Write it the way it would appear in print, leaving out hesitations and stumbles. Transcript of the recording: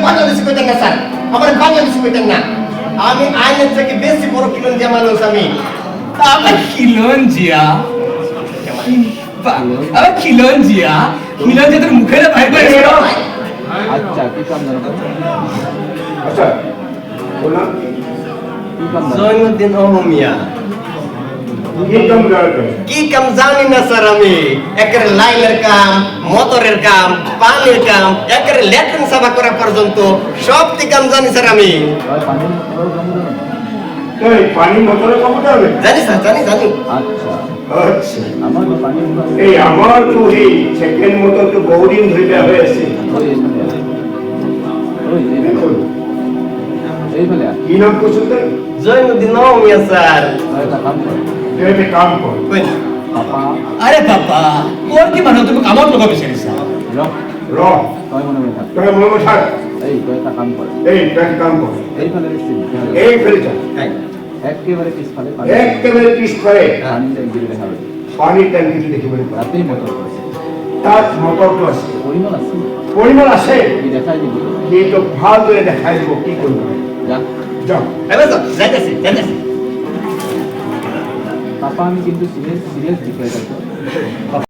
বাংলাদেশি কইতেন না স্যার, আমার বাংলাদেশি কইতেন না। আমি আইনের থেকে বেশি বড় খিলঞ্জিয়া মানুষ আমি। আবার খিলঞ্জিয়া, আবার খিলঞ্জিয়া, খিলঞ্জিয়া তোর মুখের বাইরে এসে আচ্ছা কি কাম জানো? আচ্ছা বললাম কি কাম জানো? জয়নুদ্দিন ওহমিয়া। কি কাম জানো? কি কাম জানি না স্যার আমি। একেবারে লাইনের কাম, মোটরের কাম, পানির কাম, একেবারে ল্যাট্রিন সাফা করা পর্যন্ত সব কাম জানি স্যার আমি। ওই পানি মোটর কাম জানো? এই পানি মোটরে কম যাবে? জানি স্যার, জানি। আচ্ছা আচ্ছা আমার তো পানি মোটর এই আমার তো এই সেকেন্ড মোটর তো বহুদিন ধরে দেওয়া হয়েছে। ওই এখানে আছে। ওই দেখুন এই ফেলে কি নাম করছেন তো? জয়নুদ্দিন ওহমিয়া স্যার। একটা কাম কর এতে কাম কর। কই পাপা আরে বাবা, ওর কি মানে তুমি কামত লগা বিচাৰিছা? রক র তই মনে মনে থাক তোকে মনে থাক। এই তুই একটা কাম কর এই তাকে কাম কর। এই ফেলে এই ফেলে যা। হ্যাঁ। একেবারে পিছফালে পানি একেবারে পিস করে পানি ট্যাঙ্কি দেখা হবে পানির ট্যাঙ্কি দেখে বলে পার। রাতেই মোটর করেছে তার মোটর তো আছে, পরিমাণ আছে পরিমাণ আছে। কি দেখাই দিবি কি তো ভালো করে দেখাই দিব কি করবো। যা যাও এবার তো যাইতেছি। পাপা আমি কিন্তু সিরিয়াস বিষয়